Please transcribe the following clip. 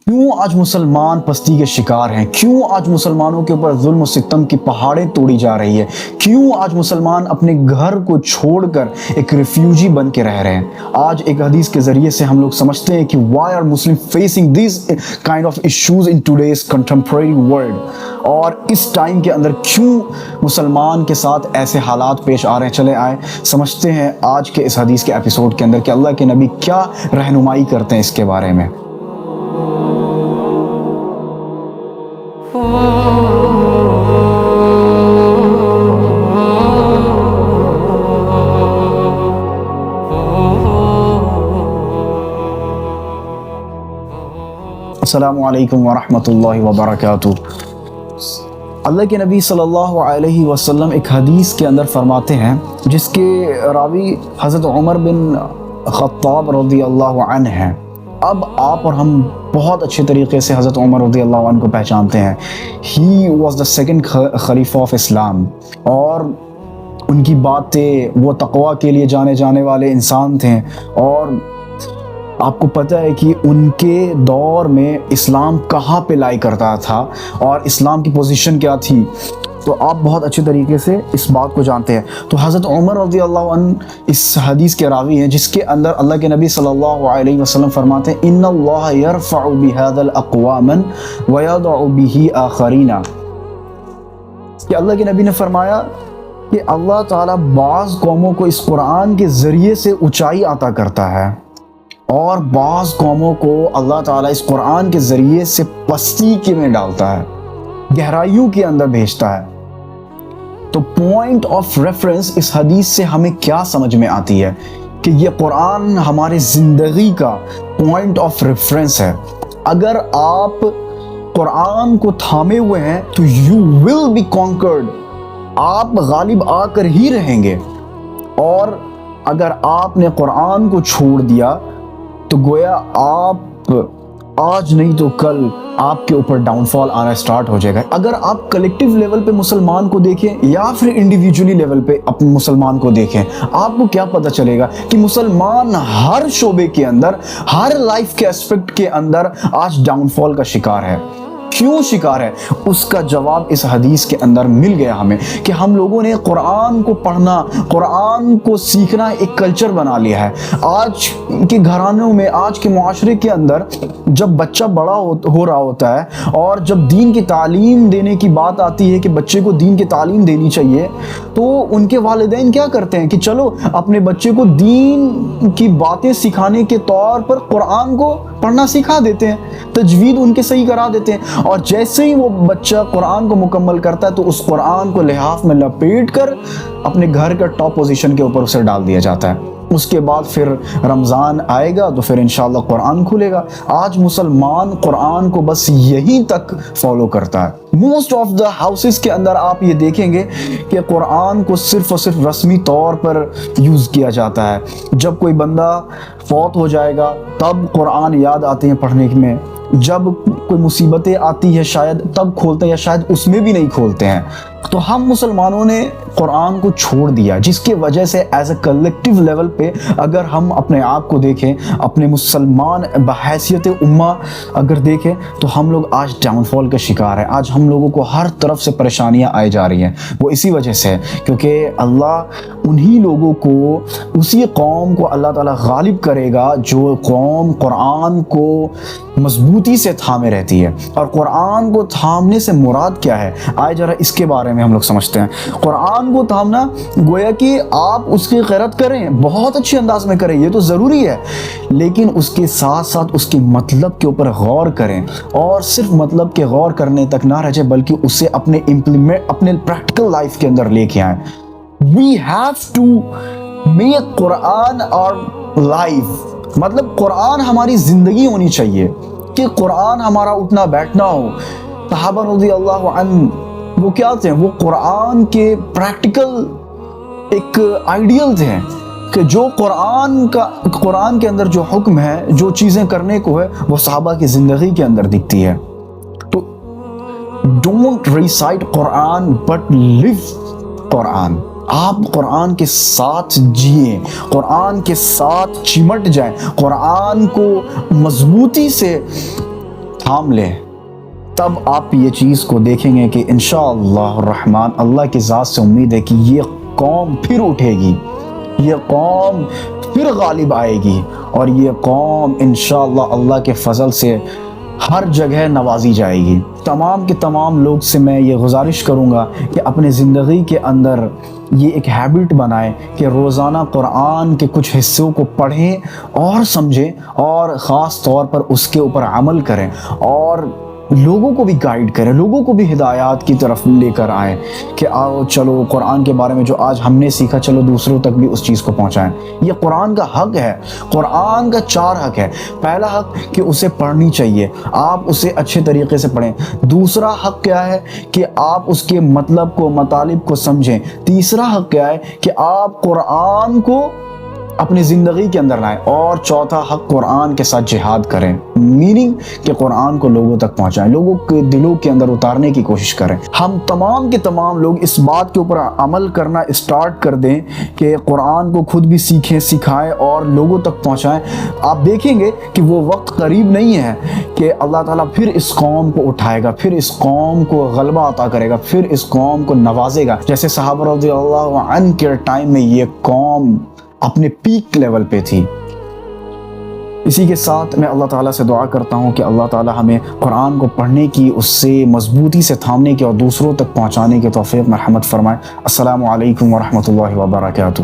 کیوں آج مسلمان پستی کے شکار ہیں؟ کیوں آج مسلمانوں کے اوپر ظلم و ستم کی پہاڑیں توڑی جا رہی ہے؟ کیوں آج مسلمان اپنے گھر کو چھوڑ کر ایک ریفیوجی بن کے رہ رہے ہیں؟ آج ایک حدیث کے ذریعے سے ہم لوگ سمجھتے ہیں کہ why are Muslims facing these kind of issues in today's contemporary world؟ اور اس ٹائم کے اندر کیوں مسلمان کے ساتھ ایسے حالات پیش آ رہے ہیں؟ چلے آئے سمجھتے ہیں آج کے اس حدیث کے ایپیسوڈ کے اندر کہ اللہ کے نبی کیا رہنمائی کرتے ہیں اس کے بارے میں۔ السلام علیکم ورحمۃ اللہ وبرکاتہ۔ اللہ کے نبی صلی اللہ علیہ وسلم ایک حدیث کے اندر فرماتے ہیں جس کے راوی حضرت عمر بن خطاب رضی اللہ عنہ ہیں۔ اب آپ اور ہم بہت اچھے طریقے سے حضرت عمر رضی اللہ عنہ کو پہچانتے ہیں۔ ہی واز دا سیکنڈ خلیفہ آف اسلام، اور ان کی باتیں، وہ تقویٰ کے لیے جانے والے انسان تھے، اور آپ کو پتہ ہے کہ ان کے دور میں اسلام کہاں پہ لائی کرتا تھا اور اسلام کی پوزیشن کیا تھی، تو آپ بہت اچھے طریقے سے اس بات کو جانتے ہیں۔ تو حضرت عمر رضی اللہ عنہ اس حدیث کے راوی ہیں جس کے اندر اللہ کے نبی صلی اللہ علیہ وسلم فرماتے ہیں ان اللہ یرفع بہذا الاقواما ویضع بہ آخرین، کہ اللہ کے نبی نے فرمایا کہ اللہ تعالیٰ بعض قوموں کو اس قرآن کے ذریعے سے اونچائی عطا کرتا ہے اور بعض قوموں کو اللہ تعالیٰ اس قرآن کے ذریعے سے پستی کے میں ڈالتا ہے، گہرائیوں کے اندر بھیجتا ہے۔ تو پوائنٹ آف ریفرنس اس حدیث سے ہمیں کیا سمجھ میں آتی ہے کہ یہ قرآن ہماری زندگی کا پوائنٹ آف ریفرنس ہے۔ اگر آپ قرآن کو تھامے ہوئے ہیں تو یو ول بی کانکرڈ، آپ غالب آ کر ہی رہیں گے، اور اگر آپ نے قرآن کو چھوڑ دیا تو گویا آپ آج نہیں تو کل آپ کے اوپر ڈاؤن فال آنا سٹارٹ ہو جائے گا۔ اگر آپ کلیکٹیو لیول پہ مسلمان کو دیکھیں یا پھر انڈیویجولی لیول پہ اپنے مسلمان کو دیکھیں، آپ کو کیا پتہ چلے گا کہ مسلمان ہر شعبے کے اندر، ہر لائف کے اسپیکٹ کے اندر آج ڈاؤن فال کا شکار ہے۔ کیوں شکار ہے؟ اس کا جواب اس حدیث کے اندر مل گیا ہمیں کہ ہم لوگوں نے قرآن کو پڑھنا، قرآن کو سیکھنا ایک کلچر بنا لیا ہے۔ آج کے گھرانوں میں، آج کے معاشرے کے اندر جب بچہ بڑا ہو رہا ہوتا ہے اور جب دین کی تعلیم دینے کی بات آتی ہے کہ بچے کو دین کی تعلیم دینی چاہیے، تو ان کے والدین کیا کرتے ہیں کہ چلو اپنے بچے کو دین کی باتیں سکھانے کے طور پر قرآن کو پڑھنا سکھا دیتے ہیں، تجوید ان کے صحیح کرا دیتے ہیں، اور جیسے ہی وہ بچہ قرآن کو مکمل کرتا ہے تو اس قرآن کو لحاف میں لپیٹ کر اپنے گھر کا ٹاپ پوزیشن کے اوپر اسے ڈال دیا جاتا ہے۔ اس کے بعد پھر رمضان آئے گا تو پھر انشاءاللہ قرآن کھلے گا۔ آج مسلمان قرآن کو بس یہیں تک فالو کرتا ہے۔ موسٹ آف دا ہاؤسز کے اندر آپ یہ دیکھیں گے کہ قرآن کو صرف اور صرف رسمی طور پر یوز کیا جاتا ہے۔ جب کوئی بندہ فوت ہو جائے گا تب قرآن یاد آتے ہیں پڑھنے میں، جب کوئی مصیبتیں آتی ہے شاید تب کھولتے ہیں، یا شاید اس میں بھی نہیں کھولتے ہیں۔ تو ہم مسلمانوں نے قرآن کو چھوڑ دیا، جس کی وجہ سے ایز اے کلیکٹیو لیول پہ اگر ہم اپنے آپ کو دیکھیں، اپنے مسلمان بحیثیت امہ اگر دیکھیں تو ہم لوگ آج ڈاؤن فال کا شکار ہیں۔ آج ہم لوگوں کو ہر طرف سے پریشانیاں آئی جا رہی ہیں، وہ اسی وجہ سے کیونکہ اللہ انہی لوگوں کو، اسی قوم کو اللہ تعالیٰ غالب کرے گا جو قوم قرآن کو مضبوطی سے تھامے رہتی ہے۔ اور قرآن کو تھامنے سے مراد کیا ہے؟ آئے ذرا اس کے بارے میں ہم لوگ سمجھتے ہیں۔ قرآن کو تھامنا گویا کہ آپ اس کی قرأت کریں، بہت اچھے انداز میں کریں، یہ تو ضروری ہے، لیکن اس کے ساتھ ساتھ اس کے مطلب کے اوپر غور کریں، اور صرف مطلب کے غور کرنے تک نہ رہ جائے بلکہ اسے اپنے پریکٹیکل لائف کے اندر لے کے آئیں۔ We have to make Quran our life، مطلب قرآن ہماری زندگی ہونی چاہیے، کہ قرآن ہمارا اٹھنا بیٹھنا ہو۔ صحابہ رضی اللہ عنہ وہ کیا تھے؟ وہ قرآن کے پریکٹیکل ایک آئیڈیل تھے کہ جو قرآن کے اندر جو حکم ہے، جو چیزیں کرنے کو ہے، وہ صحابہ کی زندگی کے اندر دکھتی ہے۔ تو ڈونٹ ریسائٹ قرآن بٹ لیو قرآن۔ آپ قرآن کے ساتھ جئیں، قرآن کے ساتھ چمٹ جائیں، قرآن کو مضبوطی سے تھام لیں، تب آپ یہ چیز کو دیکھیں گے کہ انشاءاللہ الرحمن اللہ کی ذات سے امید ہے کہ یہ قوم پھر اٹھے گی، یہ قوم پھر غالب آئے گی، اور یہ قوم انشاءاللہ اللہ کے فضل سے ہر جگہ نوازی جائے گی۔ تمام کے تمام لوگ سے میں یہ گزارش کروں گا کہ اپنے زندگی کے اندر یہ ایک ہیبٹ بنائیں کہ روزانہ قرآن کے کچھ حصوں کو پڑھیں اور سمجھیں، اور خاص طور پر اس کے اوپر عمل کریں، اور لوگوں کو بھی گائیڈ کریں، لوگوں کو بھی ہدایات کی طرف لے کر آئیں کہ آؤ چلو قرآن کے بارے میں جو آج ہم نے سیکھا چلو دوسروں تک بھی اس چیز کو پہنچائیں۔ یہ قرآن کا حق ہے، قرآن کا 4 حق ہے۔ پہلا حق کہ اسے پڑھنی چاہیے، آپ اسے اچھے طریقے سے پڑھیں۔ دوسرا حق کیا ہے کہ آپ اس کے مطلب کو، مطالب کو سمجھیں۔ تیسرا حق کیا ہے کہ آپ قرآن کو اپنی زندگی کے اندر لائیں، اور چوتھا حق قرآن کے ساتھ جہاد کریں، میننگ کہ قرآن کو لوگوں تک پہنچائیں، لوگوں کے دلوں کے اندر اتارنے کی کوشش کریں۔ ہم تمام کے تمام لوگ اس بات کے اوپر عمل کرنا اسٹارٹ کر دیں کہ قرآن کو خود بھی سیکھیں، سکھائیں اور لوگوں تک پہنچائیں۔ آپ دیکھیں گے کہ وہ وقت قریب نہیں ہے کہ اللہ تعالیٰ پھر اس قوم کو اٹھائے گا، پھر اس قوم کو غلبہ عطا کرے گا، پھر اس قوم کو نوازے گا، جیسے صحابہ رضی اللہ عنہ کے ٹائم میں یہ قوم اپنے پیک لیول پہ تھی۔ اسی کے ساتھ میں اللہ تعالیٰ سے دعا کرتا ہوں کہ اللہ تعالیٰ ہمیں قرآن کو پڑھنے کی، اس سے مضبوطی سے تھامنے کی اور دوسروں تک پہنچانے کی توفیق مرحمت فرمائے۔ السلام علیکم ورحمۃ اللہ وبرکاتہ۔